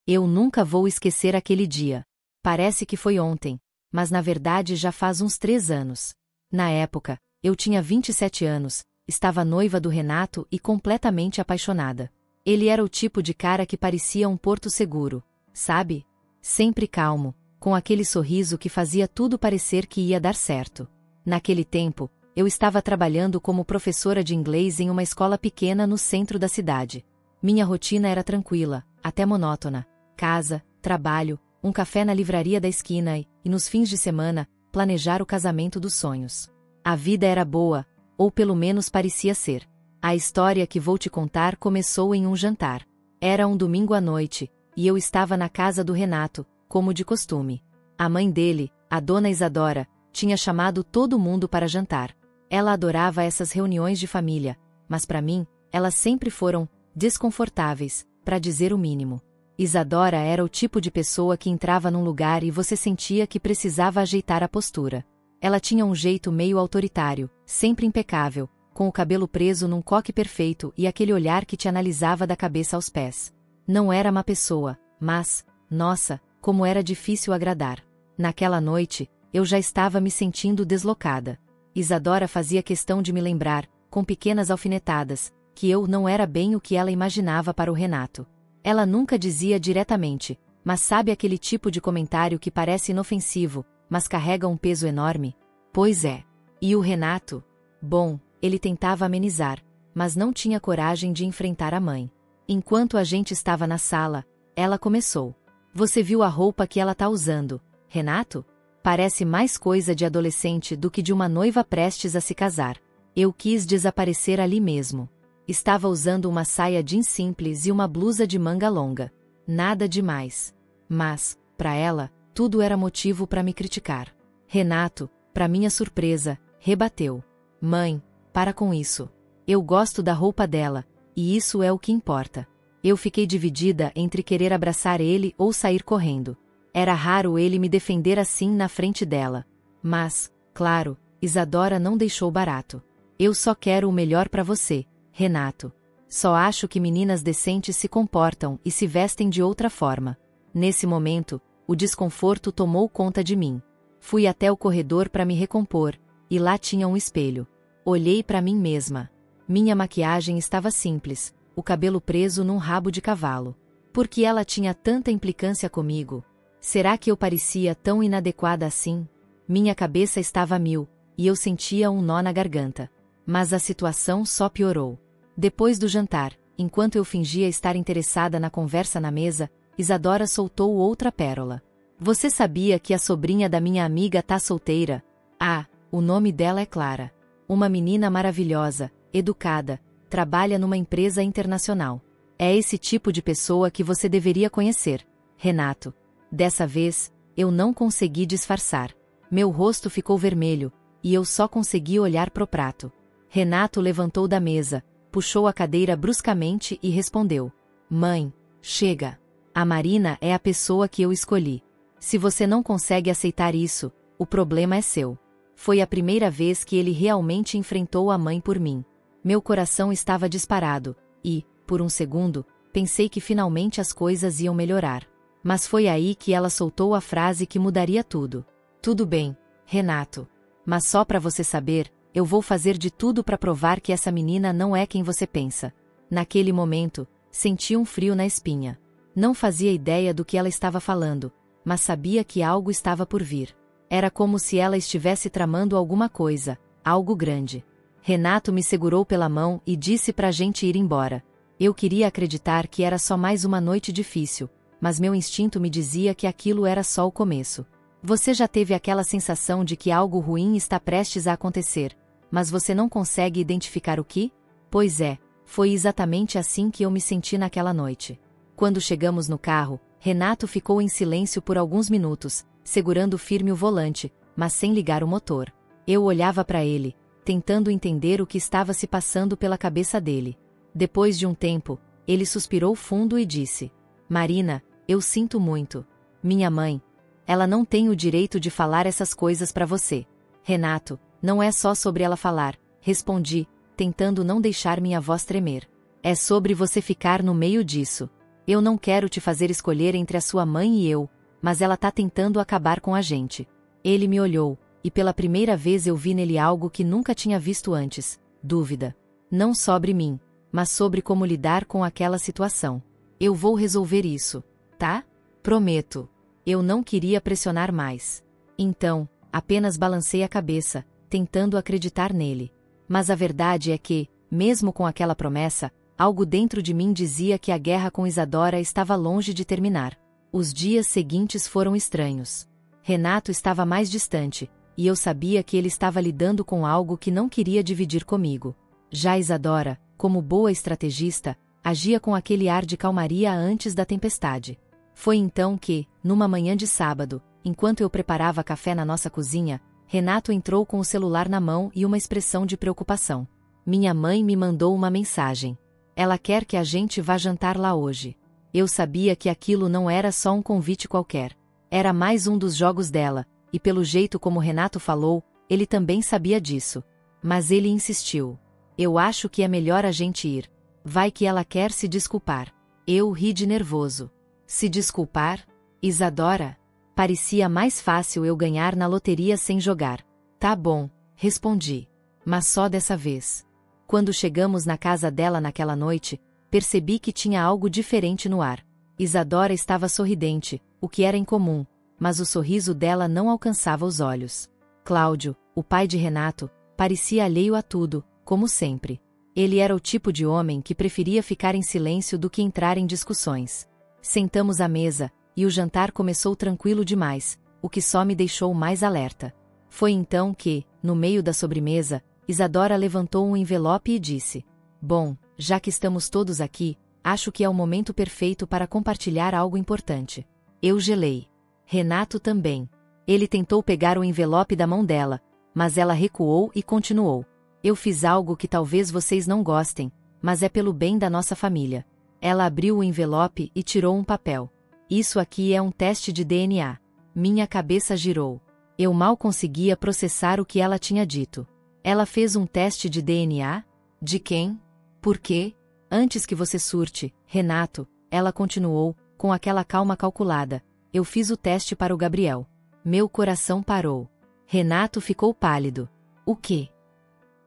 Eu nunca vou esquecer aquele dia. Parece que foi ontem, mas na verdade já faz uns 3 anos. Na época, eu tinha 27 anos, estava noiva do Renato e completamente apaixonada. Ele era o tipo de cara que parecia um porto seguro, sabe? Sempre calmo, com aquele sorriso que fazia tudo parecer que ia dar certo. Naquele tempo, eu estava trabalhando como professora de inglês em uma escola pequena no centro da cidade. Minha rotina era tranquila, até monótona. Casa, trabalho, um café na livraria da esquina e, nos fins de semana, planejar o casamento dos sonhos. A vida era boa, ou pelo menos parecia ser. A história que vou te contar começou em um jantar. Era um domingo à noite, e eu estava na casa do Renato, como de costume. A mãe dele, a dona Isadora, tinha chamado todo mundo para jantar. Ela adorava essas reuniões de família, mas para mim, elas sempre foram desconfortáveis, para dizer o mínimo. Isadora era o tipo de pessoa que entrava num lugar e você sentia que precisava ajeitar a postura. Ela tinha um jeito meio autoritário, sempre impecável, com o cabelo preso num coque perfeito e aquele olhar que te analisava da cabeça aos pés. Não era má pessoa, mas, nossa, como era difícil agradar. Naquela noite, eu já estava me sentindo deslocada. Isadora fazia questão de me lembrar, com pequenas alfinetadas, que eu não era bem o que ela imaginava para o Renato. Ela nunca dizia diretamente, mas sabe aquele tipo de comentário que parece inofensivo, mas carrega um peso enorme? Pois é. E o Renato? Bom, ele tentava amenizar, mas não tinha coragem de enfrentar a mãe. Enquanto a gente estava na sala, ela começou. Você viu a roupa que ela tá usando, Renato? Parece mais coisa de adolescente do que de uma noiva prestes a se casar. Eu quis desaparecer ali mesmo. Estava usando uma saia jeans simples e uma blusa de manga longa. Nada demais. Mas, para ela, tudo era motivo para me criticar. Renato, para minha surpresa, rebateu. Mãe, para com isso. Eu gosto da roupa dela, e isso é o que importa. Eu fiquei dividida entre querer abraçar ele ou sair correndo. Era raro ele me defender assim na frente dela. Mas, claro, Isadora não deixou barato. Eu só quero o melhor para você, Renato. Só acho que meninas decentes se comportam e se vestem de outra forma. Nesse momento, o desconforto tomou conta de mim. Fui até o corredor para me recompor, e lá tinha um espelho. Olhei para mim mesma. Minha maquiagem estava simples, o cabelo preso num rabo de cavalo. Por que ela tinha tanta implicância comigo? Será que eu parecia tão inadequada assim? Minha cabeça estava a mil, e eu sentia um nó na garganta. Mas a situação só piorou. Depois do jantar, enquanto eu fingia estar interessada na conversa na mesa, Isadora soltou outra pérola. Você sabia que a sobrinha da minha amiga tá solteira? Ah, o nome dela é Clara. Uma menina maravilhosa, educada, trabalha numa empresa internacional. É esse tipo de pessoa que você deveria conhecer, Renato. Dessa vez, eu não consegui disfarçar. Meu rosto ficou vermelho, e eu só consegui olhar pro prato. Renato levantou da mesa, puxou a cadeira bruscamente e respondeu. Mãe, chega. A Marina é a pessoa que eu escolhi. Se você não consegue aceitar isso, o problema é seu. Foi a primeira vez que ele realmente enfrentou a mãe por mim. Meu coração estava disparado, e, por um segundo, pensei que finalmente as coisas iam melhorar. Mas foi aí que ela soltou a frase que mudaria tudo. Tudo bem, Renato. Mas só para você saber, eu vou fazer de tudo para provar que essa menina não é quem você pensa. Naquele momento, senti um frio na espinha. Não fazia ideia do que ela estava falando, mas sabia que algo estava por vir. Era como se ela estivesse tramando alguma coisa, algo grande. Renato me segurou pela mão e disse pra gente ir embora. Eu queria acreditar que era só mais uma noite difícil, mas meu instinto me dizia que aquilo era só o começo. Você já teve aquela sensação de que algo ruim está prestes a acontecer, mas você não consegue identificar o que? Pois é, foi exatamente assim que eu me senti naquela noite. Quando chegamos no carro, Renato ficou em silêncio por alguns minutos, segurando firme o volante, mas sem ligar o motor. Eu olhava para ele, tentando entender o que estava se passando pela cabeça dele. Depois de um tempo, ele suspirou fundo e disse: Marina, eu sinto muito. Minha mãe, ela não tem o direito de falar essas coisas para você. Renato, não é só sobre ela falar, respondi, tentando não deixar minha voz tremer. É sobre você ficar no meio disso. Eu não quero te fazer escolher entre a sua mãe e eu, mas ela tá tentando acabar com a gente. Ele me olhou, e pela primeira vez eu vi nele algo que nunca tinha visto antes: dúvida. Não sobre mim, mas sobre como lidar com aquela situação. Eu vou resolver isso, tá? Prometo. Eu não queria pressionar mais. Então, apenas balancei a cabeça, tentando acreditar nele. Mas a verdade é que, mesmo com aquela promessa, algo dentro de mim dizia que a guerra com Isadora estava longe de terminar. Os dias seguintes foram estranhos. Renato estava mais distante, e eu sabia que ele estava lidando com algo que não queria dividir comigo. Já Isadora, como boa estrategista, agia com aquele ar de calmaria antes da tempestade. Foi então que, numa manhã de sábado, enquanto eu preparava café na nossa cozinha, Renato entrou com o celular na mão e uma expressão de preocupação. Minha mãe me mandou uma mensagem. Ela quer que a gente vá jantar lá hoje. Eu sabia que aquilo não era só um convite qualquer. Era mais um dos jogos dela, e pelo jeito como Renato falou, ele também sabia disso. Mas ele insistiu. Eu acho que é melhor a gente ir. Vai que ela quer se desculpar. Eu ri de nervoso. Se desculpar? Isadora? Parecia mais fácil eu ganhar na loteria sem jogar. Tá bom, respondi. Mas só dessa vez. Quando chegamos na casa dela naquela noite, percebi que tinha algo diferente no ar. Isadora estava sorridente, o que era incomum, mas o sorriso dela não alcançava os olhos. Cláudio, o pai de Renato, parecia alheio a tudo, como sempre. Ele era o tipo de homem que preferia ficar em silêncio do que entrar em discussões. Sentamos à mesa, e o jantar começou tranquilo demais, o que só me deixou mais alerta. Foi então que, no meio da sobremesa, Isadora levantou um envelope e disse: Bom, já que estamos todos aqui, acho que é o momento perfeito para compartilhar algo importante. Eu gelei. Renato também. Ele tentou pegar o envelope da mão dela, mas ela recuou e continuou. Eu fiz algo que talvez vocês não gostem, mas é pelo bem da nossa família. Ela abriu o envelope e tirou um papel. Isso aqui é um teste de DNA. Minha cabeça girou. Eu mal conseguia processar o que ela tinha dito. Ela fez um teste de DNA? De quem? Por quê? Antes que você surte, Renato, ela continuou, com aquela calma calculada. Eu fiz o teste para o Gabriel. Meu coração parou. Renato ficou pálido. O quê?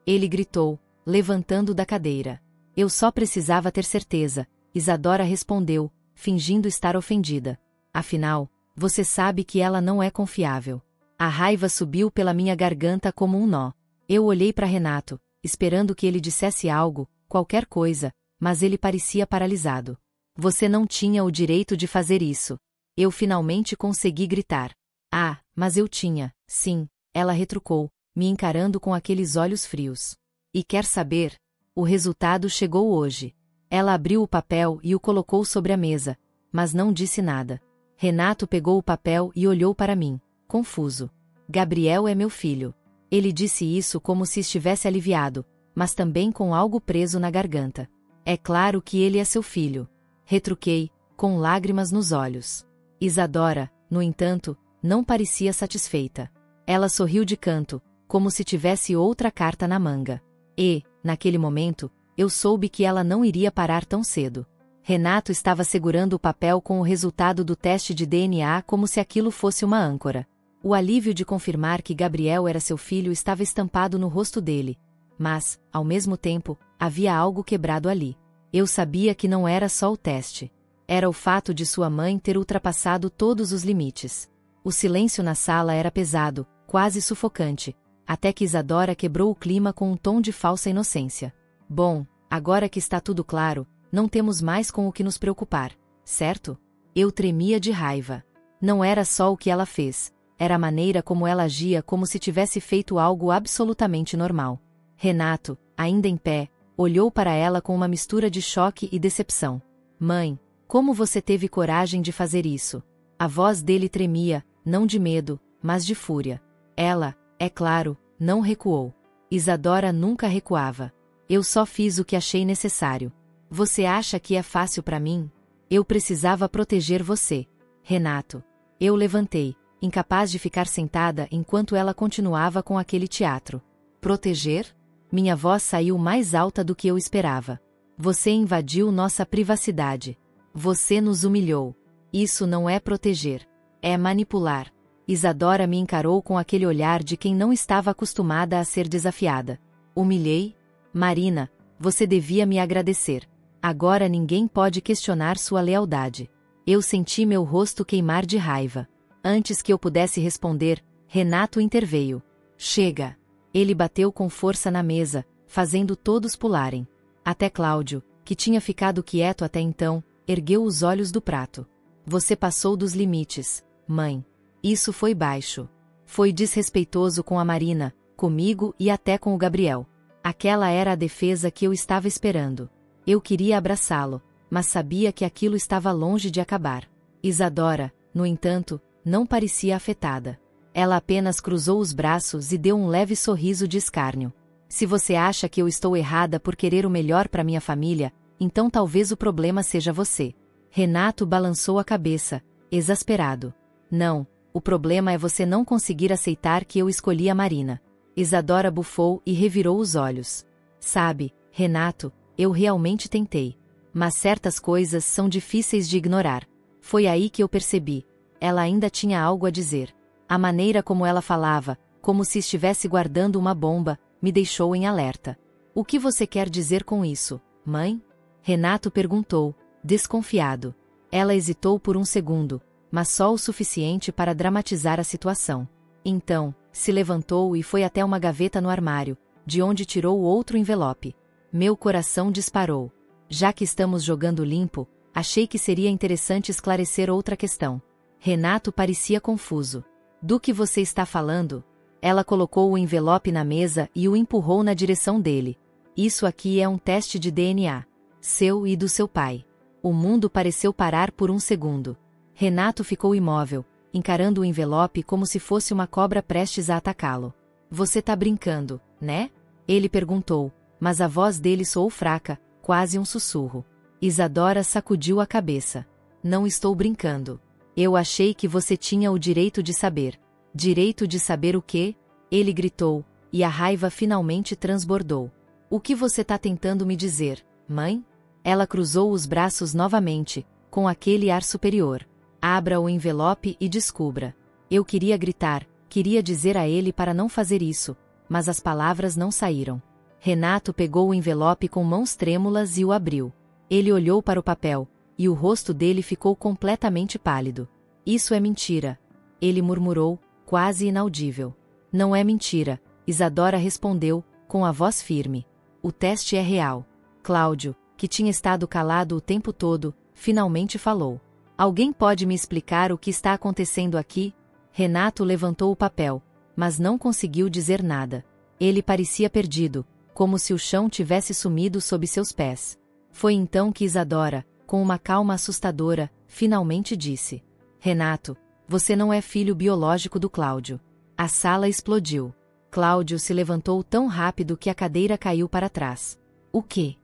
Ele gritou, levantando da cadeira. Eu só precisava ter certeza, Isadora respondeu, fingindo estar ofendida. Afinal, você sabe que ela não é confiável. A raiva subiu pela minha garganta como um nó. Eu olhei para Renato, esperando que ele dissesse algo, qualquer coisa, mas ele parecia paralisado. Você não tinha o direito de fazer isso. Eu finalmente consegui gritar. Ah, mas eu tinha, sim, ela retrucou, me encarando com aqueles olhos frios. E quer saber? O resultado chegou hoje. Ela abriu o papel e o colocou sobre a mesa, mas não disse nada. Renato pegou o papel e olhou para mim, confuso. Gabriel é meu filho. Ele disse isso como se estivesse aliviado, mas também com algo preso na garganta. É claro que ele é seu filho. Retruquei, com lágrimas nos olhos. Isadora, no entanto, não parecia satisfeita. Ela sorriu de canto, como se tivesse outra carta na manga. E, naquele momento, eu soube que ela não iria parar tão cedo. Renato estava segurando o papel com o resultado do teste de DNA como se aquilo fosse uma âncora. O alívio de confirmar que Gabriel era seu filho estava estampado no rosto dele. Mas, ao mesmo tempo, havia algo quebrado ali. Eu sabia que não era só o teste. Era o fato de sua mãe ter ultrapassado todos os limites. O silêncio na sala era pesado, quase sufocante, até que Isadora quebrou o clima com um tom de falsa inocência. Bom, agora que está tudo claro, não temos mais com o que nos preocupar, certo? Eu tremia de raiva. Não era só o que ela fez. Era a maneira como ela agia como se tivesse feito algo absolutamente normal. Renato, ainda em pé, olhou para ela com uma mistura de choque e decepção. Mãe, como você teve coragem de fazer isso? A voz dele tremia, não de medo, mas de fúria. Ela, é claro, não recuou. Isadora nunca recuava. Eu só fiz o que achei necessário. Você acha que é fácil para mim? Eu precisava proteger você. Renato. Eu levantei, incapaz de ficar sentada enquanto ela continuava com aquele teatro. Proteger? Minha voz saiu mais alta do que eu esperava. Você invadiu nossa privacidade. Você nos humilhou. Isso não é proteger. É manipular. Isadora me encarou com aquele olhar de quem não estava acostumada a ser desafiada. Humilhei? Marina, você devia me agradecer. Agora ninguém pode questionar sua lealdade. Eu senti meu rosto queimar de raiva. Antes que eu pudesse responder, Renato interveio. Chega! Ele bateu com força na mesa, fazendo todos pularem. Até Cláudio, que tinha ficado quieto até então, ergueu os olhos do prato. Você passou dos limites, mãe. Isso foi baixo. Foi desrespeitoso com a Marina, comigo e até com o Gabriel. Aquela era a defesa que eu estava esperando. Eu queria abraçá-lo, mas sabia que aquilo estava longe de acabar. Isadora, no entanto, não parecia afetada. Ela apenas cruzou os braços e deu um leve sorriso de escárnio. Se você acha que eu estou errada por querer o melhor para minha família, então talvez o problema seja você. Renato balançou a cabeça, exasperado. Não, o problema é você não conseguir aceitar que eu escolhi a Marina. Isadora bufou e revirou os olhos. Sabe, Renato, eu realmente tentei. Mas certas coisas são difíceis de ignorar. Foi aí que eu percebi. Ela ainda tinha algo a dizer. A maneira como ela falava, como se estivesse guardando uma bomba, me deixou em alerta. O que você quer dizer com isso, mãe? Renato perguntou, desconfiado. Ela hesitou por um segundo, mas só o suficiente para dramatizar a situação. Então, se levantou e foi até uma gaveta no armário, de onde tirou outro envelope. Meu coração disparou. Já que estamos jogando limpo, achei que seria interessante esclarecer outra questão. Renato parecia confuso. Do que você está falando? Ela colocou o envelope na mesa e o empurrou na direção dele. Isso aqui é um teste de DNA. Seu e do seu pai. O mundo pareceu parar por um segundo. Renato ficou imóvel, encarando o envelope como se fosse uma cobra prestes a atacá-lo. Você tá brincando, né? Ele perguntou, mas a voz dele soou fraca, quase um sussurro. Isadora sacudiu a cabeça. Não estou brincando. Eu achei que você tinha o direito de saber. Direito de saber o quê? Ele gritou, e a raiva finalmente transbordou. O que você tá tentando me dizer, mãe? Ela cruzou os braços novamente, com aquele ar superior. Abra o envelope e descubra. Eu queria gritar, queria dizer a ele para não fazer isso, mas as palavras não saíram. Renato pegou o envelope com mãos trêmulas e o abriu. Ele olhou para o papel, e o rosto dele ficou completamente pálido. Isso é mentira. Ele murmurou, quase inaudível. Não é mentira, Isadora respondeu, com a voz firme. O teste é real. Cláudio, que tinha estado calado o tempo todo, finalmente falou. Alguém pode me explicar o que está acontecendo aqui? Renato levantou o papel, mas não conseguiu dizer nada. Ele parecia perdido, como se o chão tivesse sumido sob seus pés. Foi então que Isadora, com uma calma assustadora, finalmente disse. Renato, você não é filho biológico do Cláudio. A sala explodiu. Cláudio se levantou tão rápido que a cadeira caiu para trás. O quê?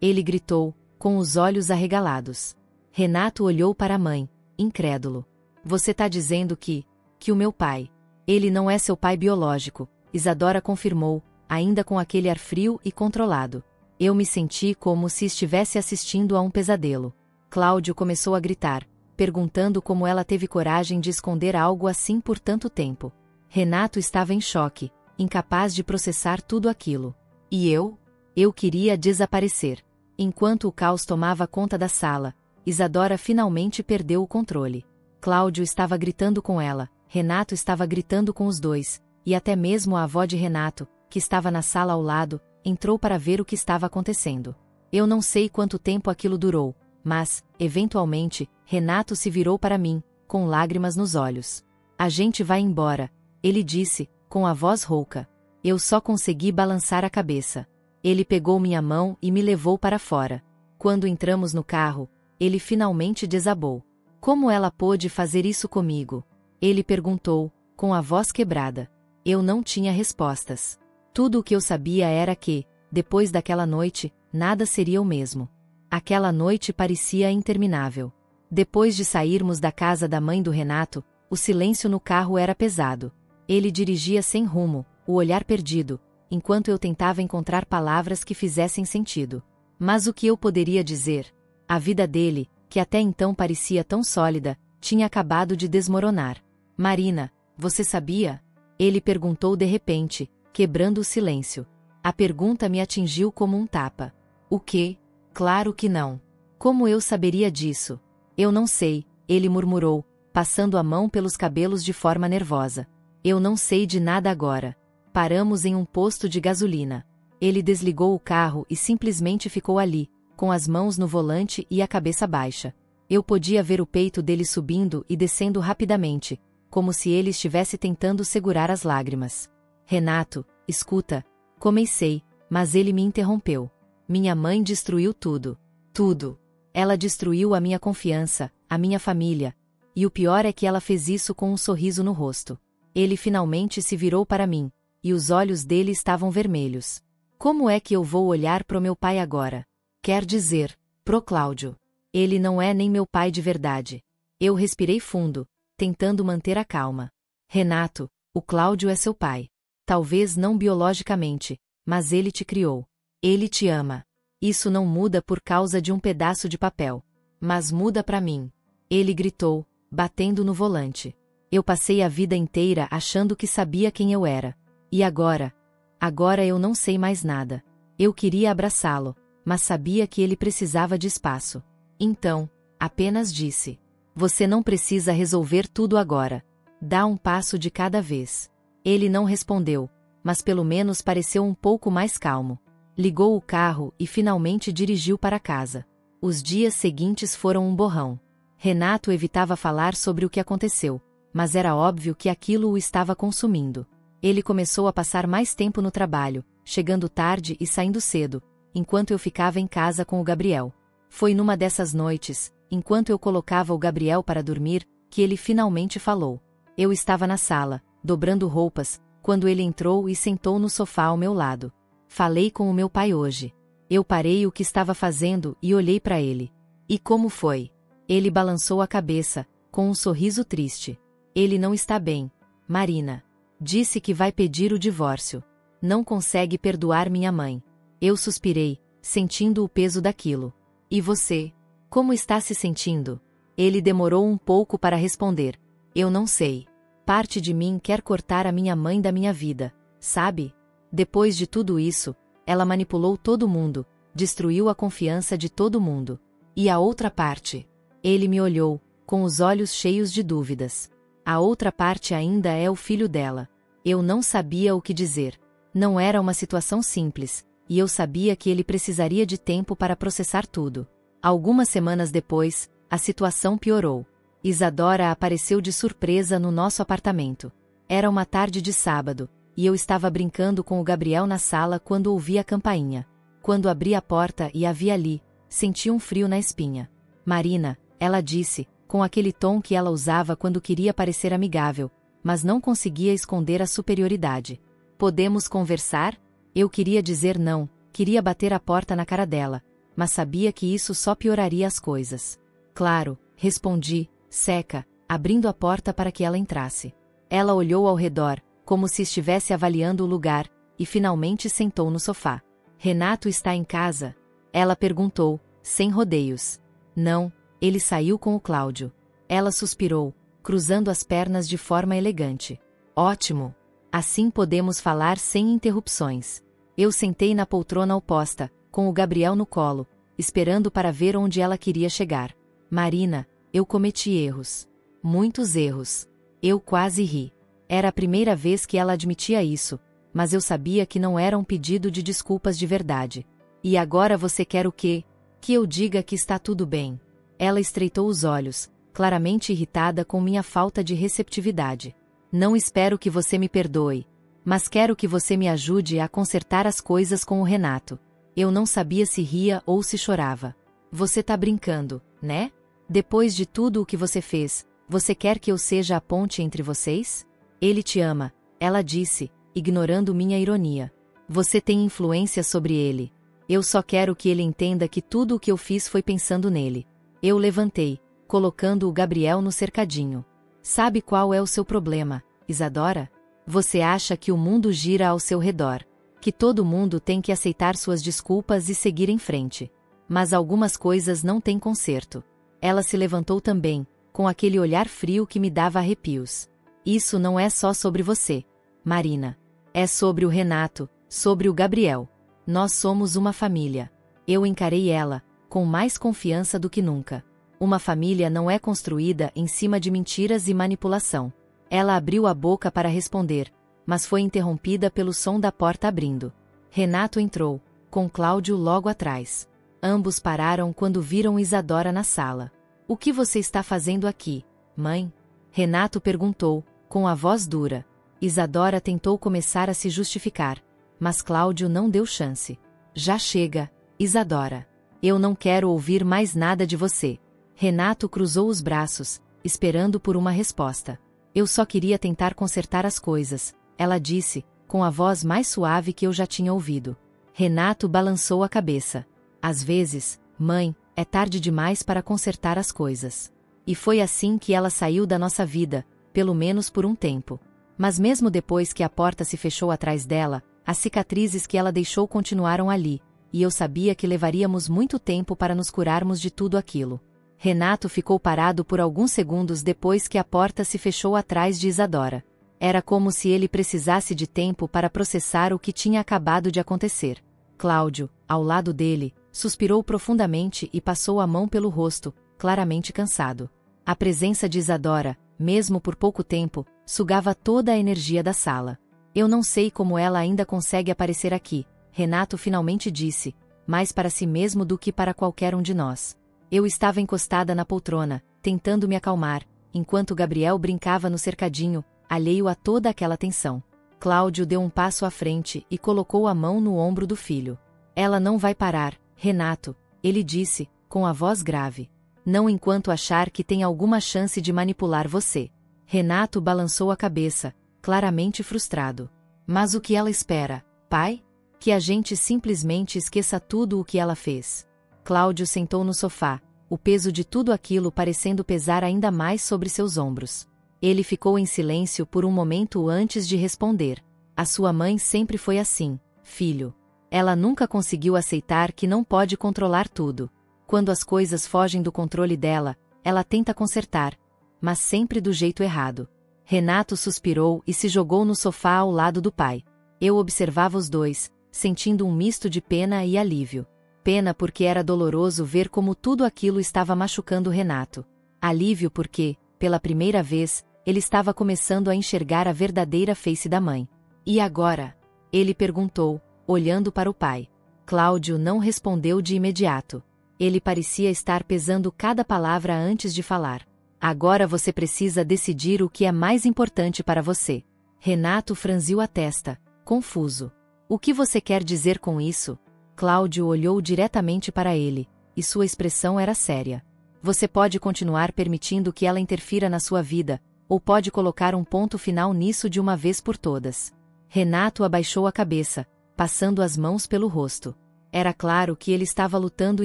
Ele gritou, com os olhos arregalados. Renato olhou para a mãe, incrédulo. Você tá dizendo que o meu pai. Ele não é seu pai biológico, Isadora confirmou, ainda com aquele ar frio e controlado. Eu me senti como se estivesse assistindo a um pesadelo. Cláudio começou a gritar, perguntando como ela teve coragem de esconder algo assim por tanto tempo. Renato estava em choque, incapaz de processar tudo aquilo. E eu? Eu queria desaparecer. Enquanto o caos tomava conta da sala, Isadora finalmente perdeu o controle. Cláudio estava gritando com ela, Renato estava gritando com os dois, e até mesmo a avó de Renato, que estava na sala ao lado, entrou para ver o que estava acontecendo. Eu não sei quanto tempo aquilo durou, mas, eventualmente, Renato se virou para mim, com lágrimas nos olhos. A gente vai embora, ele disse, com a voz rouca. Eu só consegui balançar a cabeça. Ele pegou minha mão e me levou para fora. Quando entramos no carro, ele finalmente desabou. Como ela pôde fazer isso comigo? Ele perguntou, com a voz quebrada. Eu não tinha respostas. Tudo o que eu sabia era que, depois daquela noite, nada seria o mesmo. Aquela noite parecia interminável. Depois de sairmos da casa da mãe do Renato, o silêncio no carro era pesado. Ele dirigia sem rumo, o olhar perdido, enquanto eu tentava encontrar palavras que fizessem sentido. Mas o que eu poderia dizer? A vida dele, que até então parecia tão sólida, tinha acabado de desmoronar. Marina, você sabia? Ele perguntou de repente, quebrando o silêncio. A pergunta me atingiu como um tapa. O quê? Claro que não. Como eu saberia disso? Eu não sei, ele murmurou, passando a mão pelos cabelos de forma nervosa. Eu não sei de nada agora. Paramos em um posto de gasolina. Ele desligou o carro e simplesmente ficou ali, com as mãos no volante e a cabeça baixa. Eu podia ver o peito dele subindo e descendo rapidamente, como se ele estivesse tentando segurar as lágrimas. Renato, escuta. Comecei, mas ele me interrompeu. Minha mãe destruiu tudo. Tudo. Ela destruiu a minha confiança, a minha família. E o pior é que ela fez isso com um sorriso no rosto. Ele finalmente se virou para mim, e os olhos dele estavam vermelhos. Como é que eu vou olhar pro meu pai agora? Quer dizer, pro Cláudio. Ele não é nem meu pai de verdade. Eu respirei fundo, tentando manter a calma. Renato, o Cláudio é seu pai. Talvez não biologicamente, mas ele te criou. Ele te ama. Isso não muda por causa de um pedaço de papel. Mas muda pra mim. Ele gritou, batendo no volante. Eu passei a vida inteira achando que sabia quem eu era. E agora? Agora eu não sei mais nada. Eu queria abraçá-lo, mas sabia que ele precisava de espaço. Então, apenas disse: você não precisa resolver tudo agora. Dá um passo de cada vez. Ele não respondeu, mas pelo menos pareceu um pouco mais calmo. Ligou o carro e finalmente dirigiu para casa. Os dias seguintes foram um borrão. Renato evitava falar sobre o que aconteceu, mas era óbvio que aquilo o estava consumindo. Ele começou a passar mais tempo no trabalho, chegando tarde e saindo cedo, enquanto eu ficava em casa com o Gabriel. Foi numa dessas noites, enquanto eu colocava o Gabriel para dormir, que ele finalmente falou. Eu estava na sala, dobrando roupas, quando ele entrou e sentou no sofá ao meu lado. Falei com o meu pai hoje. Eu parei o que estava fazendo e olhei para ele. E como foi? Ele balançou a cabeça, com um sorriso triste. Ele não está bem, Marina. Disse que vai pedir o divórcio. Não consegue perdoar minha mãe. Eu suspirei, sentindo o peso daquilo. E você? Como está se sentindo? Ele demorou um pouco para responder. Eu não sei. Parte de mim quer cortar a minha mãe da minha vida, sabe? Depois de tudo isso, ela manipulou todo mundo, destruiu a confiança de todo mundo. E a outra parte? Ele me olhou, com os olhos cheios de dúvidas. A outra parte ainda é o filho dela. Eu não sabia o que dizer. Não era uma situação simples, e eu sabia que ele precisaria de tempo para processar tudo. Algumas semanas depois, a situação piorou. Isadora apareceu de surpresa no nosso apartamento. Era uma tarde de sábado, e eu estava brincando com o Gabriel na sala quando ouvi a campainha. Quando abri a porta e a vi ali, senti um frio na espinha. Marina, ela disse, com aquele tom que ela usava quando queria parecer amigável, mas não conseguia esconder a superioridade. Podemos conversar? Eu queria dizer não, queria bater a porta na cara dela, mas sabia que isso só pioraria as coisas. Claro, respondi, seca, abrindo a porta para que ela entrasse. Ela olhou ao redor, como se estivesse avaliando o lugar, e finalmente sentou no sofá. Renato está em casa? Ela perguntou, sem rodeios. Não, ele saiu com o Cláudio. Ela suspirou, cruzando as pernas de forma elegante. Ótimo! Assim podemos falar sem interrupções. Eu sentei na poltrona oposta, com o Gabriel no colo, esperando para ver onde ela queria chegar. Marina, eu cometi erros. Muitos erros. Eu quase ri. Era a primeira vez que ela admitia isso, mas eu sabia que não era um pedido de desculpas de verdade. E agora você quer o quê? Que eu diga que está tudo bem. Ela estreitou os olhos, claramente irritada com minha falta de receptividade. Não espero que você me perdoe, mas quero que você me ajude a consertar as coisas com o Renato. Eu não sabia se ria ou se chorava. Você tá brincando, né? Depois de tudo o que você fez, você quer que eu seja a ponte entre vocês? Ele te ama, ela disse, ignorando minha ironia. Você tem influência sobre ele. Eu só quero que ele entenda que tudo o que eu fiz foi pensando nele. Eu levantei, colocando o Gabriel no cercadinho. Sabe qual é o seu problema, Isadora? Você acha que o mundo gira ao seu redor, que todo mundo tem que aceitar suas desculpas e seguir em frente. Mas algumas coisas não têm conserto. Ela se levantou também, com aquele olhar frio que me dava arrepios. Isso não é só sobre você, Marina. É sobre o Renato, sobre o Gabriel. Nós somos uma família. Eu encarei ela, com mais confiança do que nunca. Uma família não é construída em cima de mentiras e manipulação. Ela abriu a boca para responder, mas foi interrompida pelo som da porta abrindo. Renato entrou, com Cláudio logo atrás. Ambos pararam quando viram Isadora na sala. O que você está fazendo aqui, mãe? Renato perguntou, com a voz dura. Isadora tentou começar a se justificar, mas Cláudio não deu chance. Já chega, Isadora. Eu não quero ouvir mais nada de você. Renato cruzou os braços, esperando por uma resposta. Eu só queria tentar consertar as coisas, ela disse, com a voz mais suave que eu já tinha ouvido. Renato balançou a cabeça. Às vezes, mãe, é tarde demais para consertar as coisas. E foi assim que ela saiu da nossa vida, pelo menos por um tempo. Mas mesmo depois que a porta se fechou atrás dela, as cicatrizes que ela deixou continuaram ali, e eu sabia que levaríamos muito tempo para nos curarmos de tudo aquilo. Renato ficou parado por alguns segundos depois que a porta se fechou atrás de Isadora. Era como se ele precisasse de tempo para processar o que tinha acabado de acontecer. Cláudio, ao lado dele, suspirou profundamente e passou a mão pelo rosto, claramente cansado. A presença de Isadora, mesmo por pouco tempo, sugava toda a energia da sala. Eu não sei como ela ainda consegue aparecer aqui, Renato finalmente disse, mais para si mesmo do que para qualquer um de nós. Eu estava encostada na poltrona, tentando me acalmar, enquanto Gabriel brincava no cercadinho, alheio a toda aquela tensão. Cláudio deu um passo à frente e colocou a mão no ombro do filho. Ela não vai parar, Renato, ele disse, com a voz grave. Não enquanto achar que tem alguma chance de manipular você. Renato balançou a cabeça, claramente frustrado. Mas o que ela espera, pai? Que a gente simplesmente esqueça tudo o que ela fez. Cláudio sentou no sofá, o peso de tudo aquilo parecendo pesar ainda mais sobre seus ombros. Ele ficou em silêncio por um momento antes de responder. A sua mãe sempre foi assim, filho. Ela nunca conseguiu aceitar que não pode controlar tudo. Quando as coisas fogem do controle dela, ela tenta consertar, mas sempre do jeito errado. Renato suspirou e se jogou no sofá ao lado do pai. Eu observava os dois, sentindo um misto de pena e alívio. Pena porque era doloroso ver como tudo aquilo estava machucando Renato. Alívio porque, pela primeira vez, ele estava começando a enxergar a verdadeira face da mãe. E agora? Ele perguntou, olhando para o pai. Cláudio não respondeu de imediato. Ele parecia estar pesando cada palavra antes de falar. Agora você precisa decidir o que é mais importante para você. Renato franziu a testa, confuso. O que você quer dizer com isso? Cláudio olhou diretamente para ele, e sua expressão era séria. Você pode continuar permitindo que ela interfira na sua vida, ou pode colocar um ponto final nisso de uma vez por todas. Renato abaixou a cabeça, passando as mãos pelo rosto. Era claro que ele estava lutando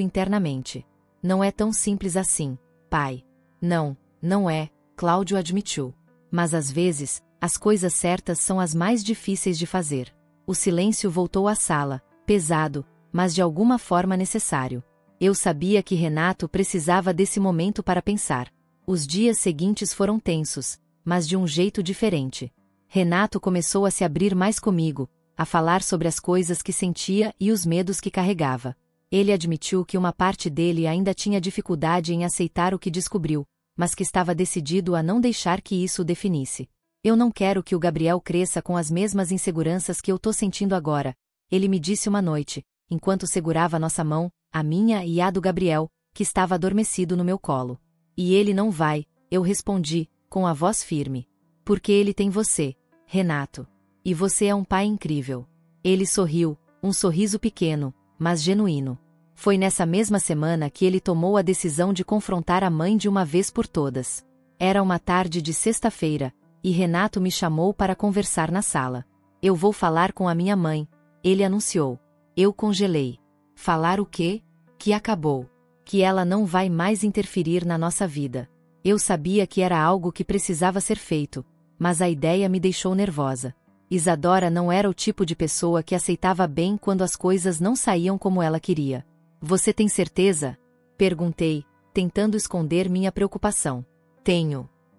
internamente. Não é tão simples assim, pai. Não, não é, Cláudio admitiu. Mas às vezes, as coisas certas são as mais difíceis de fazer. O silêncio voltou à sala, pesado, mas de alguma forma necessário. Eu sabia que Renato precisava desse momento para pensar. Os dias seguintes foram tensos, mas de um jeito diferente. Renato começou a se abrir mais comigo, a falar sobre as coisas que sentia e os medos que carregava. Ele admitiu que uma parte dele ainda tinha dificuldade em aceitar o que descobriu, mas que estava decidido a não deixar que isso o definisse. Eu não quero que o Gabriel cresça com as mesmas inseguranças que eu tô sentindo agora, ele me disse uma noite, enquanto segurava nossa mão, a minha e a do Gabriel, que estava adormecido no meu colo. E ele não vai, eu respondi, com a voz firme. Porque ele tem você, Renato. E você é um pai incrível. Ele sorriu, um sorriso pequeno, mas genuíno. Foi nessa mesma semana que ele tomou a decisão de confrontar a mãe de uma vez por todas. Era uma tarde de sexta-feira, e Renato me chamou para conversar na sala. Eu vou falar com a minha mãe, ele anunciou. Eu congelei. Falar o quê? Que acabou. Que ela não vai mais interferir na nossa vida. Eu sabia que era algo que precisava ser feito, mas a ideia me deixou nervosa. Isadora não era o tipo de pessoa que aceitava bem quando as coisas não saíam como ela queria. Você tem certeza? Perguntei, tentando esconder minha preocupação.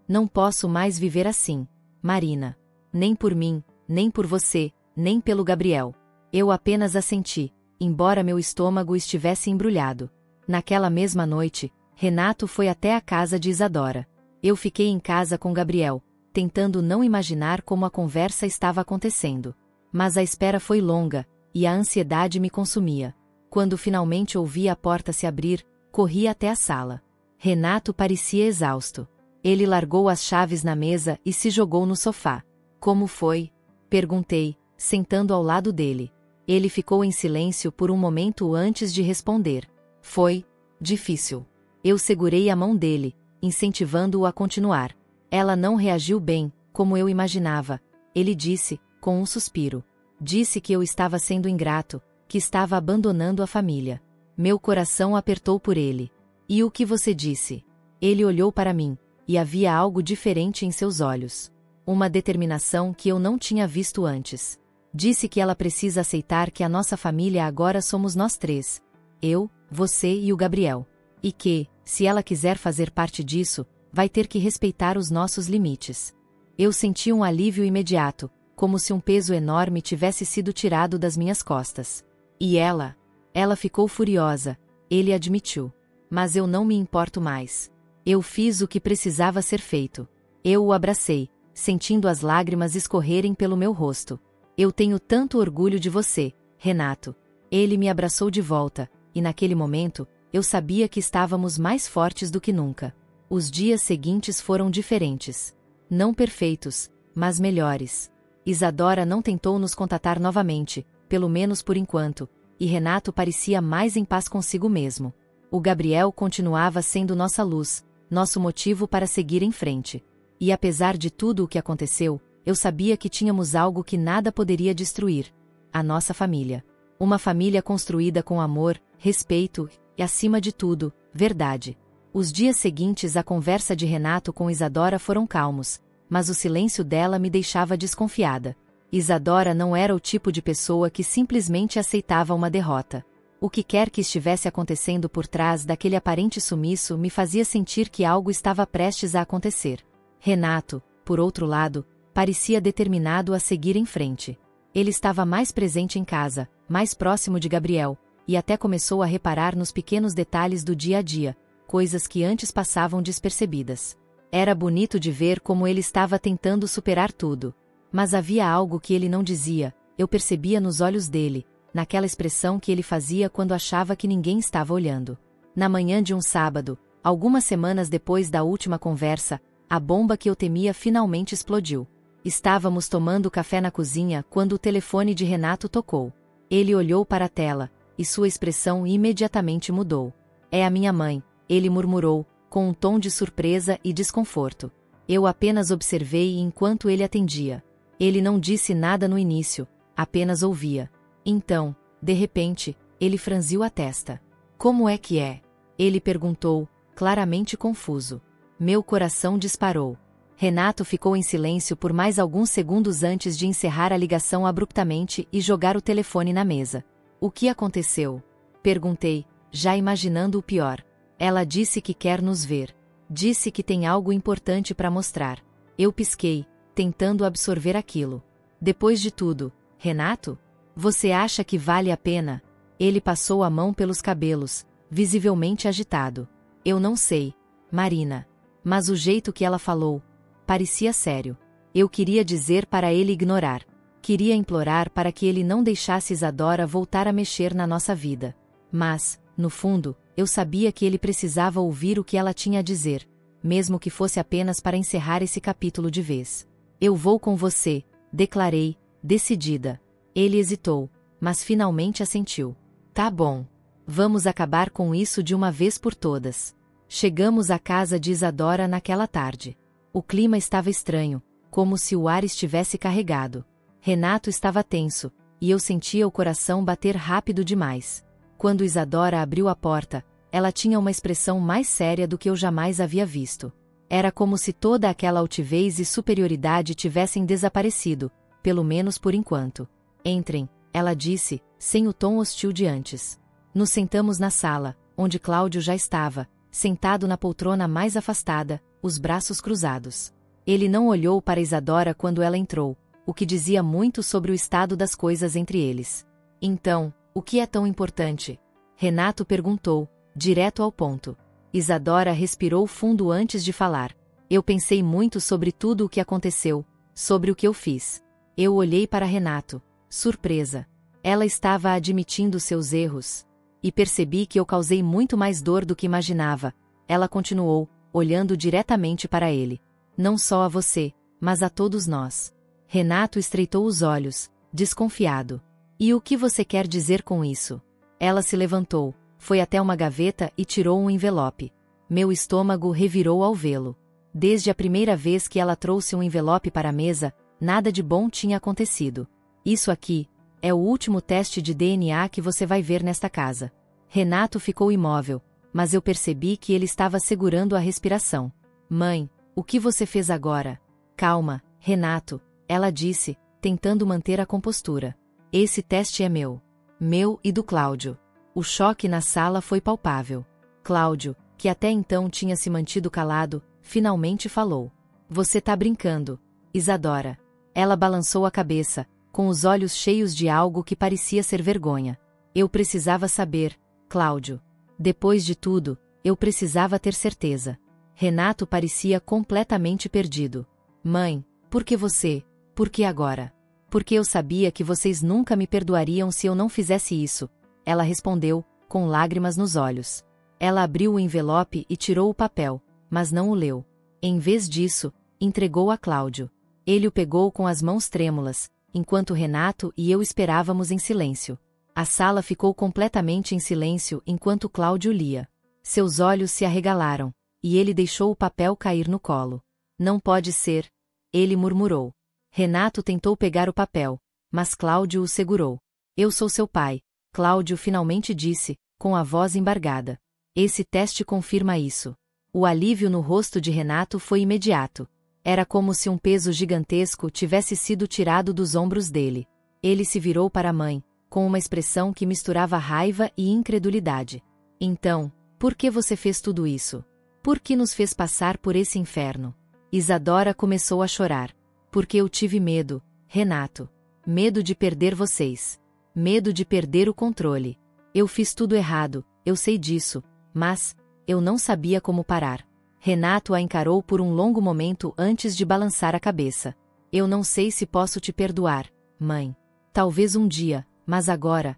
Não posso mais viver assim, Marina. Nem por mim, nem por você, nem pelo Gabriel. Eu apenas assenti, embora meu estômago estivesse embrulhado. Naquela mesma noite, Renato foi até a casa de Isadora. Eu fiquei em casa com Gabriel, tentando não imaginar como a conversa estava acontecendo. Mas a espera foi longa, e a ansiedade me consumia. Quando finalmente ouvi a porta se abrir, corri até a sala. Renato parecia exausto. Ele largou as chaves na mesa e se jogou no sofá. Como foi? Perguntei, sentando ao lado dele. Ele ficou em silêncio por um momento antes de responder. Foi difícil. Eu segurei a mão dele, incentivando-o a continuar. Ela não reagiu bem, como eu imaginava. Ele disse, com um suspiro. Disse que eu estava sendo ingrato, que estava abandonando a família. Meu coração apertou por ele. E o que você disse? Ele olhou para mim, e havia algo diferente em seus olhos. Uma determinação que eu não tinha visto antes. Disse que ela precisa aceitar que a nossa família agora somos nós três. Eu, você e o Gabriel. E que, se ela quiser fazer parte disso, vai ter que respeitar os nossos limites. Eu senti um alívio imediato, como se um peso enorme tivesse sido tirado das minhas costas. E ela? Ela ficou furiosa, ele admitiu. Mas eu não me importo mais. Eu fiz o que precisava ser feito. Eu o abracei, sentindo as lágrimas escorrerem pelo meu rosto. Eu tenho tanto orgulho de você, Renato. Ele me abraçou de volta, e naquele momento, eu sabia que estávamos mais fortes do que nunca. Os dias seguintes foram diferentes. Não perfeitos, mas melhores. Isadora não tentou nos contatar novamente, pelo menos por enquanto, e Renato parecia mais em paz consigo mesmo. O Gabriel continuava sendo nossa luz, nosso motivo para seguir em frente. E apesar de tudo o que aconteceu, eu sabia que tínhamos algo que nada poderia destruir: a nossa família. Uma família construída com amor, respeito e, acima de tudo, verdade. Os dias seguintes à conversa de Renato com Isadora foram calmos, mas o silêncio dela me deixava desconfiada. Isadora não era o tipo de pessoa que simplesmente aceitava uma derrota. O que quer que estivesse acontecendo por trás daquele aparente sumiço me fazia sentir que algo estava prestes a acontecer. Renato, por outro lado, parecia determinado a seguir em frente. Ele estava mais presente em casa, mais próximo de Gabriel, e até começou a reparar nos pequenos detalhes do dia a dia, coisas que antes passavam despercebidas. Era bonito de ver como ele estava tentando superar tudo. Mas havia algo que ele não dizia, eu percebia nos olhos dele, naquela expressão que ele fazia quando achava que ninguém estava olhando. Na manhã de um sábado, algumas semanas depois da última conversa, a bomba que eu temia finalmente explodiu. Estávamos tomando café na cozinha quando o telefone de Renato tocou. Ele olhou para a tela, e sua expressão imediatamente mudou. É a minha mãe, ele murmurou, com um tom de surpresa e desconforto. Eu apenas observei enquanto ele atendia. Ele não disse nada no início, apenas ouvia. Então, de repente, ele franziu a testa. Como é que é? Ele perguntou, claramente confuso. Meu coração disparou. Renato ficou em silêncio por mais alguns segundos antes de encerrar a ligação abruptamente e jogar o telefone na mesa. O que aconteceu? Perguntei, já imaginando o pior. Ela disse que quer nos ver. Disse que tem algo importante para mostrar. Eu pisquei, tentando absorver aquilo. Depois de tudo, Renato? Você acha que vale a pena? Ele passou a mão pelos cabelos, visivelmente agitado. Eu não sei, Marina. Mas o jeito que ela falou parecia sério. Eu queria dizer para ele ignorar. Queria implorar para que ele não deixasse Isadora voltar a mexer na nossa vida. Mas, no fundo, eu sabia que ele precisava ouvir o que ela tinha a dizer, mesmo que fosse apenas para encerrar esse capítulo de vez. Eu vou com você, declarei, decidida. Ele hesitou, mas finalmente assentiu. Tá bom. Vamos acabar com isso de uma vez por todas. Chegamos à casa de Isadora naquela tarde. O clima estava estranho, como se o ar estivesse carregado. Renato estava tenso, e eu sentia o coração bater rápido demais. Quando Isadora abriu a porta, ela tinha uma expressão mais séria do que eu jamais havia visto. Era como se toda aquela altivez e superioridade tivessem desaparecido, pelo menos por enquanto. Entrem, ela disse, sem o tom hostil de antes. Nos sentamos na sala, onde Cláudio já estava, sentado na poltrona mais afastada, os braços cruzados. Ele não olhou para Isadora quando ela entrou, o que dizia muito sobre o estado das coisas entre eles. Então, o que é tão importante? Renato perguntou, direto ao ponto. Isadora respirou fundo antes de falar. Eu pensei muito sobre tudo o que aconteceu, sobre o que eu fiz. Eu olhei para Renato, surpresa. Ela estava admitindo seus erros. E percebi que eu causei muito mais dor do que imaginava. Ela continuou, olhando diretamente para ele. Não só a você, mas a todos nós. Renato estreitou os olhos, desconfiado. E o que você quer dizer com isso? Ela se levantou, foi até uma gaveta e tirou um envelope. Meu estômago revirou ao vê-lo. Desde a primeira vez que ela trouxe um envelope para a mesa, nada de bom tinha acontecido. Isso aqui é o último teste de DNA que você vai ver nesta casa. Renato ficou imóvel, mas eu percebi que ele estava segurando a respiração. Mãe, o que você fez agora? Calma, Renato, ela disse, tentando manter a compostura. Esse teste é meu. Meu e do Cláudio. O choque na sala foi palpável. Cláudio, que até então tinha se mantido calado, finalmente falou. Você tá brincando, Isadora. Ela balançou a cabeça, com os olhos cheios de algo que parecia ser vergonha. Eu precisava saber, Cláudio. Depois de tudo, eu precisava ter certeza. Renato parecia completamente perdido. Mãe, por que você? Por que agora? Porque eu sabia que vocês nunca me perdoariam se eu não fizesse isso. Ela respondeu, com lágrimas nos olhos. Ela abriu o envelope e tirou o papel, mas não o leu. Em vez disso, entregou a Cláudio. Ele o pegou com as mãos trêmulas, enquanto Renato e eu esperávamos em silêncio. A sala ficou completamente em silêncio enquanto Cláudio lia. Seus olhos se arregalaram, e ele deixou o papel cair no colo. Não pode ser, ele murmurou. Renato tentou pegar o papel, mas Cláudio o segurou. Eu sou seu pai, Cláudio finalmente disse, com a voz embargada. Esse teste confirma isso. O alívio no rosto de Renato foi imediato. Era como se um peso gigantesco tivesse sido tirado dos ombros dele. Ele se virou para a mãe, com uma expressão que misturava raiva e incredulidade. Então, por que você fez tudo isso? Por que nos fez passar por esse inferno? Isadora começou a chorar. Porque eu tive medo, Renato. Medo de perder vocês. Medo de perder o controle. Eu fiz tudo errado, eu sei disso, mas eu não sabia como parar. Renato a encarou por um longo momento antes de balançar a cabeça. Eu não sei se posso te perdoar, mãe. Talvez um dia, mas agora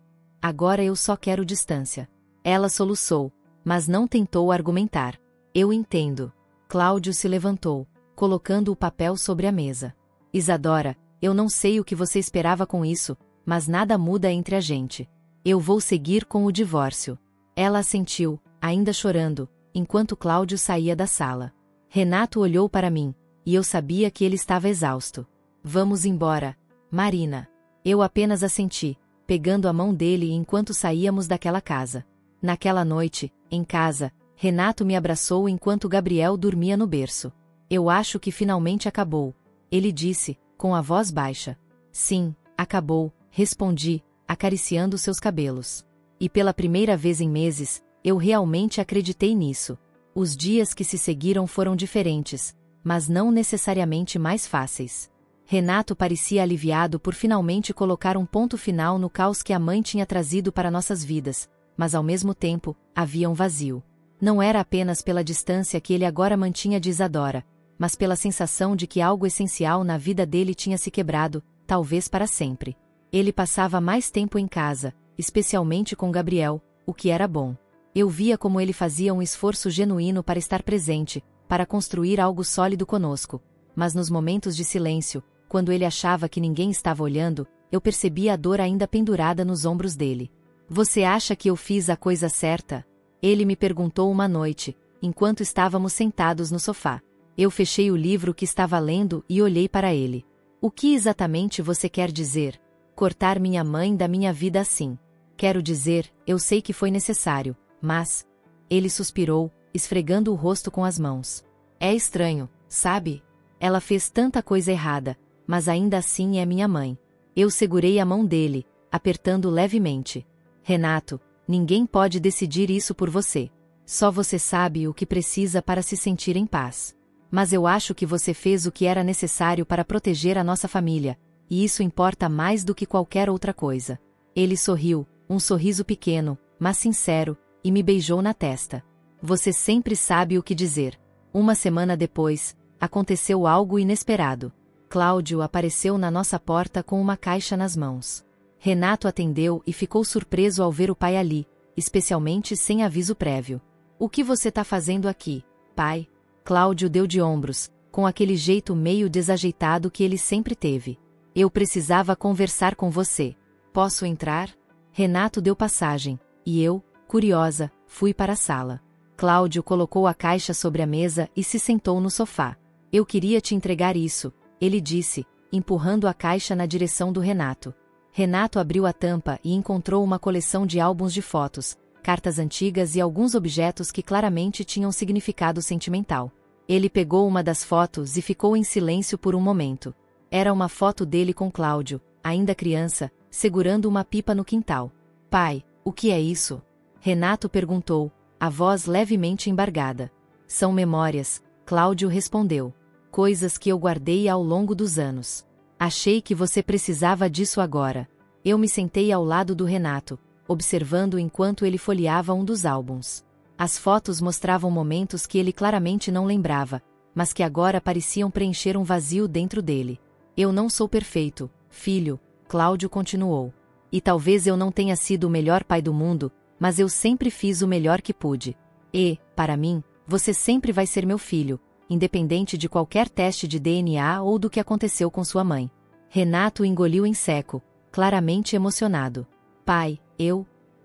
eu só quero distância. Ela soluçou, mas não tentou argumentar. Eu entendo. Cláudio se levantou, colocando o papel sobre a mesa. Isadora, eu não sei o que você esperava com isso, mas nada muda entre a gente. Eu vou seguir com o divórcio. Ela assentiu, ainda chorando, enquanto Cláudio saía da sala. Renato olhou para mim, e eu sabia que ele estava exausto. Vamos embora, Marina. Eu apenas assenti, pegando a mão dele enquanto saíamos daquela casa. Naquela noite, em casa, Renato me abraçou enquanto Gabriel dormia no berço. Eu acho que finalmente acabou. Ele disse, com a voz baixa. Sim, acabou, respondi, acariciando seus cabelos. E pela primeira vez em meses, eu realmente acreditei nisso. Os dias que se seguiram foram diferentes, mas não necessariamente mais fáceis. Renato parecia aliviado por finalmente colocar um ponto final no caos que a mãe tinha trazido para nossas vidas, mas ao mesmo tempo, havia um vazio. Não era apenas pela distância que ele agora mantinha de Isadora, mas pela sensação de que algo essencial na vida dele tinha se quebrado, talvez para sempre. Ele passava mais tempo em casa, especialmente com Gabriel, o que era bom. Eu via como ele fazia um esforço genuíno para estar presente, para construir algo sólido conosco, mas nos momentos de silêncio, quando ele achava que ninguém estava olhando, eu percebia a dor ainda pendurada nos ombros dele. Você acha que eu fiz a coisa certa? Ele me perguntou uma noite, enquanto estávamos sentados no sofá. Eu fechei o livro que estava lendo e olhei para ele. O que exatamente você quer dizer? Cortar minha mãe da minha vida assim. Quero dizer, eu sei que foi necessário, mas... Ele suspirou, esfregando o rosto com as mãos. É estranho, sabe? Ela fez tanta coisa errada, mas ainda assim é minha mãe. Eu segurei a mão dele, apertando levemente. Renato, ninguém pode decidir isso por você. Só você sabe o que precisa para se sentir em paz. Mas eu acho que você fez o que era necessário para proteger a nossa família, e isso importa mais do que qualquer outra coisa. Ele sorriu, um sorriso pequeno, mas sincero, e me beijou na testa. Você sempre sabe o que dizer. Uma semana depois, aconteceu algo inesperado. Cláudio apareceu na nossa porta com uma caixa nas mãos. Renato atendeu e ficou surpreso ao ver o pai ali, especialmente sem aviso prévio. O que você tá fazendo aqui, pai? Cláudio deu de ombros, com aquele jeito meio desajeitado que ele sempre teve. Eu precisava conversar com você. Posso entrar? Renato deu passagem, e eu, curiosa, fui para a sala. Cláudio colocou a caixa sobre a mesa e se sentou no sofá. Eu queria te entregar isso, ele disse, empurrando a caixa na direção do Renato. Renato abriu a tampa e encontrou uma coleção de álbuns de fotos, cartas antigas e alguns objetos que claramente tinham significado sentimental. Ele pegou uma das fotos e ficou em silêncio por um momento. Era uma foto dele com Cláudio, ainda criança, segurando uma pipa no quintal. Pai, o que é isso? Renato perguntou, a voz levemente embargada. São memórias, Cláudio respondeu. Coisas que eu guardei ao longo dos anos. Achei que você precisava disso agora. Eu me sentei ao lado do Renato, observando enquanto ele folheava um dos álbuns. As fotos mostravam momentos que ele claramente não lembrava, mas que agora pareciam preencher um vazio dentro dele. Eu não sou perfeito, filho, Cláudio continuou. E talvez eu não tenha sido o melhor pai do mundo, mas eu sempre fiz o melhor que pude. E, para mim, você sempre vai ser meu filho, independente de qualquer teste de DNA ou do que aconteceu com sua mãe. Renato engoliu em seco, claramente emocionado. Pai,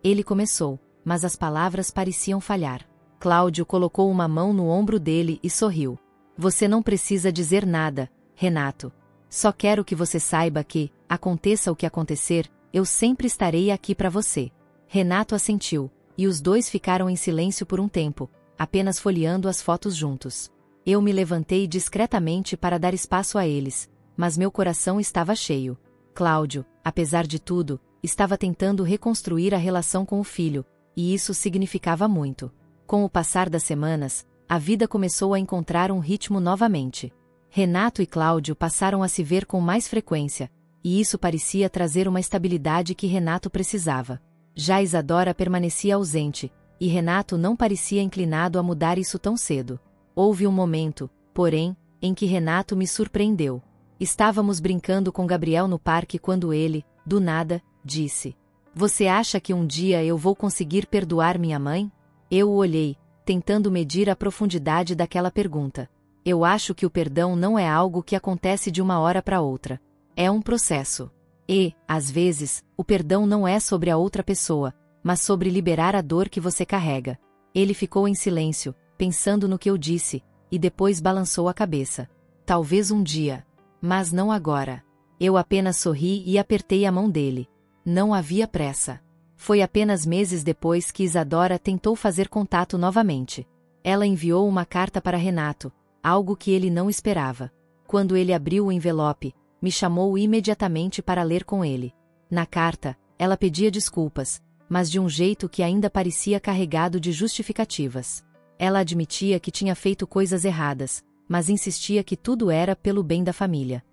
Ele começou, mas as palavras pareciam falhar. Cláudio colocou uma mão no ombro dele e sorriu. Você não precisa dizer nada, Renato. Só quero que você saiba que, aconteça o que acontecer, eu sempre estarei aqui para você. Renato assentiu, e os dois ficaram em silêncio por um tempo, apenas folheando as fotos juntos. Eu me levantei discretamente para dar espaço a eles, mas meu coração estava cheio. Cláudio, apesar de tudo, estava tentando reconstruir a relação com o filho, e isso significava muito. Com o passar das semanas, a vida começou a encontrar um ritmo novamente. Renato e Cláudio passaram a se ver com mais frequência, e isso parecia trazer uma estabilidade que Renato precisava. Já Isadora permanecia ausente, e Renato não parecia inclinado a mudar isso tão cedo. Houve um momento, porém, em que Renato me surpreendeu. Estávamos brincando com Gabriel no parque quando ele, do nada, disse: Você acha que um dia eu vou conseguir perdoar minha mãe? Eu o olhei, tentando medir a profundidade daquela pergunta. Eu acho que o perdão não é algo que acontece de uma hora para outra. É um processo. E, às vezes, o perdão não é sobre a outra pessoa, mas sobre liberar a dor que você carrega. Ele ficou em silêncio, pensando no que eu disse, e depois balançou a cabeça. Talvez um dia. Mas não agora. Eu apenas sorri e apertei a mão dele. Não havia pressa. Foi apenas meses depois que Isadora tentou fazer contato novamente. Ela enviou uma carta para Renato, algo que ele não esperava. Quando ele abriu o envelope, me chamou imediatamente para ler com ele. Na carta, ela pedia desculpas, mas de um jeito que ainda parecia carregado de justificativas. Ela admitia que tinha feito coisas erradas, mas insistia que tudo era pelo bem da família.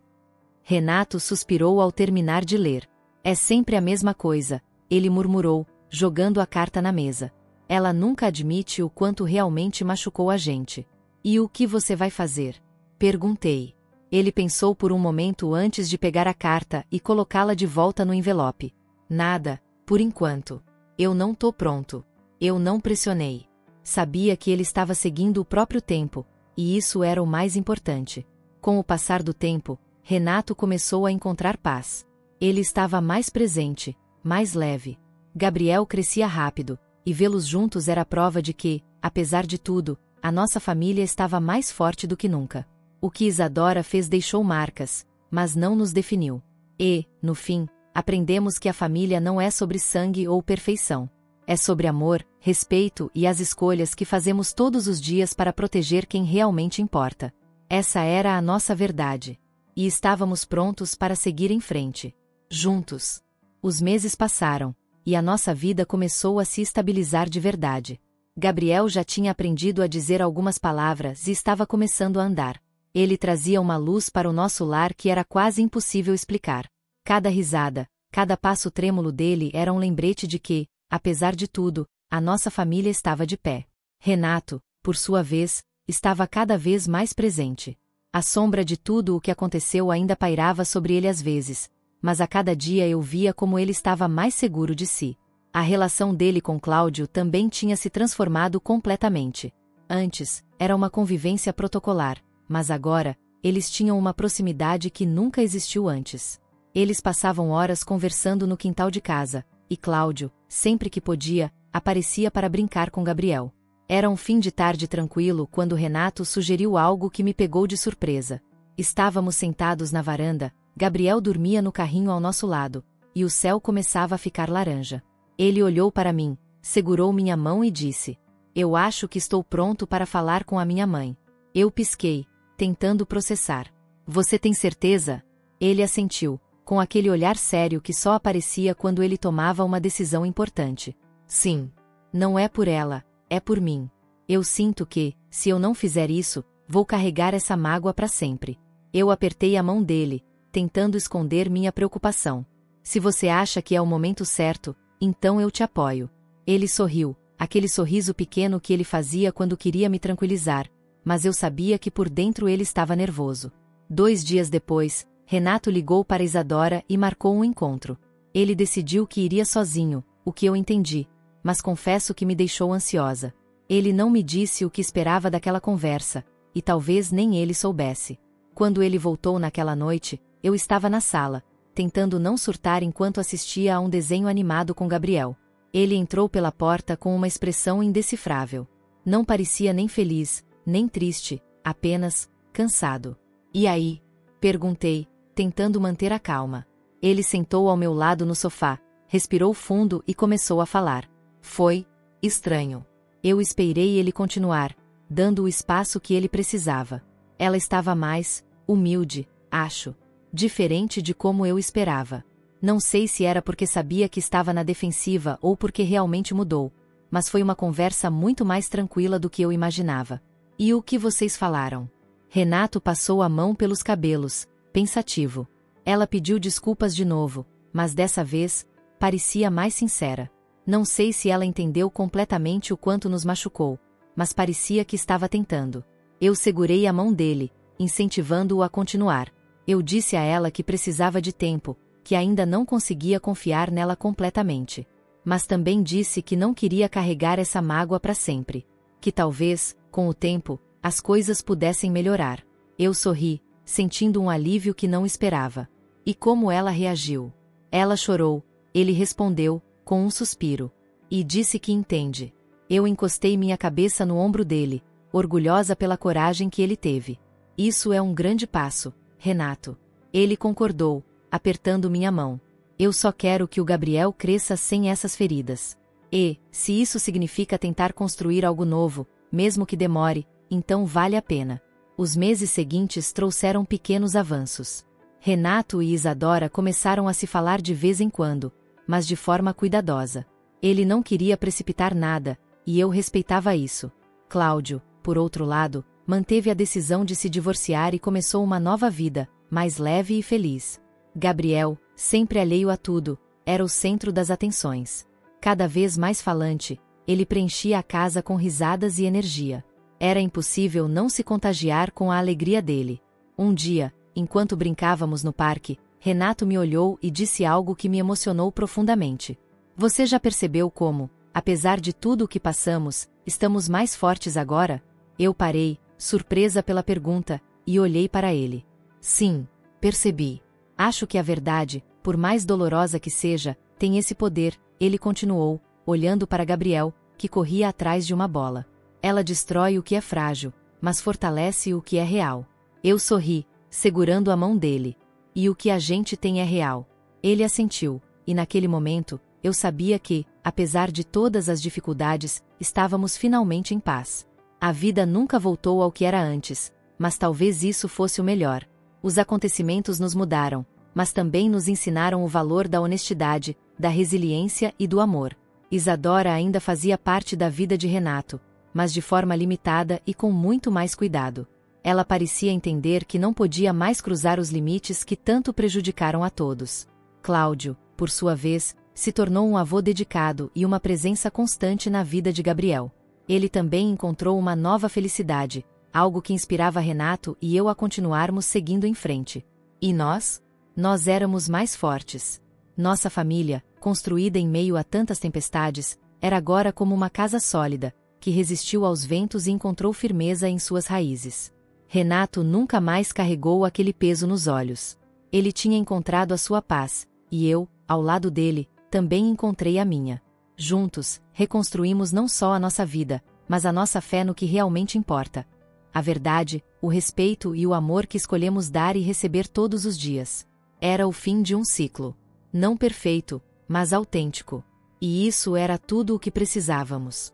Renato suspirou ao terminar de ler. É sempre a mesma coisa, ele murmurou, jogando a carta na mesa. Ela nunca admite o quanto realmente machucou a gente. E o que você vai fazer? Perguntei. Ele pensou por um momento antes de pegar a carta e colocá-la de volta no envelope. Nada, por enquanto. Eu não tô pronto. Eu não pressionei. Sabia que ele estava seguindo o próprio tempo, e isso era o mais importante. Com o passar do tempo, Renato começou a encontrar paz. Ele estava mais presente, mais leve. Gabriel crescia rápido, e vê-los juntos era prova de que, apesar de tudo, a nossa família estava mais forte do que nunca. O que Isadora fez deixou marcas, mas não nos definiu. E, no fim, aprendemos que a família não é sobre sangue ou perfeição. É sobre amor, respeito e as escolhas que fazemos todos os dias para proteger quem realmente importa. Essa era a nossa verdade. E estávamos prontos para seguir em frente. Juntos. Os meses passaram, e a nossa vida começou a se estabilizar de verdade. Gabriel já tinha aprendido a dizer algumas palavras e estava começando a andar. Ele trazia uma luz para o nosso lar que era quase impossível explicar. Cada risada, cada passo trêmulo dele era um lembrete de que, apesar de tudo, a nossa família estava de pé. Renato, por sua vez, estava cada vez mais presente. A sombra de tudo o que aconteceu ainda pairava sobre ele às vezes, mas a cada dia eu via como ele estava mais seguro de si. A relação dele com Cláudio também tinha se transformado completamente. Antes, era uma convivência protocolar, mas agora, eles tinham uma proximidade que nunca existiu antes. Eles passavam horas conversando no quintal de casa, e Cláudio, sempre que podia, aparecia para brincar com Gabriel. Era um fim de tarde tranquilo quando Renato sugeriu algo que me pegou de surpresa. Estávamos sentados na varanda, Gabriel dormia no carrinho ao nosso lado, e o céu começava a ficar laranja. Ele olhou para mim, segurou minha mão e disse: "Eu acho que estou pronto para falar com a minha mãe." Eu pisquei, tentando processar. "Você tem certeza?" Ele assentiu, com aquele olhar sério que só aparecia quando ele tomava uma decisão importante. "Sim. Não é por ela, é por mim. Eu sinto que, se eu não fizer isso, vou carregar essa mágoa para sempre." Eu apertei a mão dele, tentando esconder minha preocupação. "Se você acha que é o momento certo, então eu te apoio." Ele sorriu, aquele sorriso pequeno que ele fazia quando queria me tranquilizar, mas eu sabia que por dentro ele estava nervoso. 2 dias depois, Renato ligou para Isadora e marcou um encontro. Ele decidiu que iria sozinho, o que eu entendi, mas confesso que me deixou ansiosa. Ele não me disse o que esperava daquela conversa, e talvez nem ele soubesse. Quando ele voltou naquela noite, eu estava na sala, tentando não surtar enquanto assistia a um desenho animado com Gabriel. Ele entrou pela porta com uma expressão indecifrável. Não parecia nem feliz, nem triste, apenas cansado. "E aí?" perguntei, tentando manter a calma. Ele sentou ao meu lado no sofá, respirou fundo e começou a falar. "Foi estranho." Eu esperei ele continuar, dando o espaço que ele precisava. "Ela estava mais humilde, acho. Diferente de como eu esperava. Não sei se era porque sabia que estava na defensiva ou porque realmente mudou, mas foi uma conversa muito mais tranquila do que eu imaginava." "E o que vocês falaram?" Renato passou a mão pelos cabelos, pensativo. Ela pediu desculpas de novo, mas dessa vez, parecia mais sincera. Não sei se ela entendeu completamente o quanto nos machucou, mas parecia que estava tentando. Eu segurei a mão dele, incentivando-o a continuar. Eu disse a ela que precisava de tempo, que ainda não conseguia confiar nela completamente. Mas também disse que não queria carregar essa mágoa para sempre. Que talvez, com o tempo, as coisas pudessem melhorar. Eu sorri, sentindo um alívio que não esperava. "E como ela reagiu?" "Ela chorou", ele respondeu, com um suspiro. "E disse que entende." Eu encostei minha cabeça no ombro dele, orgulhosa pela coragem que ele teve. "Isso é um grande passo, Renato." Ele concordou, apertando minha mão. "Eu só quero que o Gabriel cresça sem essas feridas. E, se isso significa tentar construir algo novo, mesmo que demore, então vale a pena." Os meses seguintes trouxeram pequenos avanços. Renato e Isadora começaram a se falar de vez em quando, mas de forma cuidadosa. Ele não queria precipitar nada, e eu respeitava isso. Cláudio, por outro lado, manteve a decisão de se divorciar e começou uma nova vida, mais leve e feliz. Gabriel, sempre alheio a tudo, era o centro das atenções. Cada vez mais falante, ele preenchia a casa com risadas e energia. Era impossível não se contagiar com a alegria dele. Um dia, enquanto brincávamos no parque, Renato me olhou e disse algo que me emocionou profundamente. "Você já percebeu como, apesar de tudo o que passamos, estamos mais fortes agora?" Eu parei, surpresa pela pergunta, e olhei para ele. "Sim, percebi. Acho que a verdade, por mais dolorosa que seja, tem esse poder", ele continuou, olhando para Gabriel, que corria atrás de uma bola. "Ela destrói o que é frágil, mas fortalece o que é real." Eu sorri, segurando a mão dele. "E o que a gente tem é real." Ele assentiu, e naquele momento, eu sabia que, apesar de todas as dificuldades, estávamos finalmente em paz. A vida nunca voltou ao que era antes, mas talvez isso fosse o melhor. Os acontecimentos nos mudaram, mas também nos ensinaram o valor da honestidade, da resiliência e do amor. Isadora ainda fazia parte da vida de Renato, mas de forma limitada e com muito mais cuidado. Ela parecia entender que não podia mais cruzar os limites que tanto prejudicaram a todos. Cláudio, por sua vez, se tornou um avô dedicado e uma presença constante na vida de Gabriel. Ele também encontrou uma nova felicidade, algo que inspirava Renato e eu a continuarmos seguindo em frente. E nós? Nós éramos mais fortes. Nossa família, construída em meio a tantas tempestades, era agora como uma casa sólida, que resistiu aos ventos e encontrou firmeza em suas raízes. Renato nunca mais carregou aquele peso nos olhos. Ele tinha encontrado a sua paz, e eu, ao lado dele, também encontrei a minha. Juntos, reconstruímos não só a nossa vida, mas a nossa fé no que realmente importa. A verdade, o respeito e o amor que escolhemos dar e receber todos os dias. Era o fim de um ciclo. Não perfeito, mas autêntico. E isso era tudo o que precisávamos.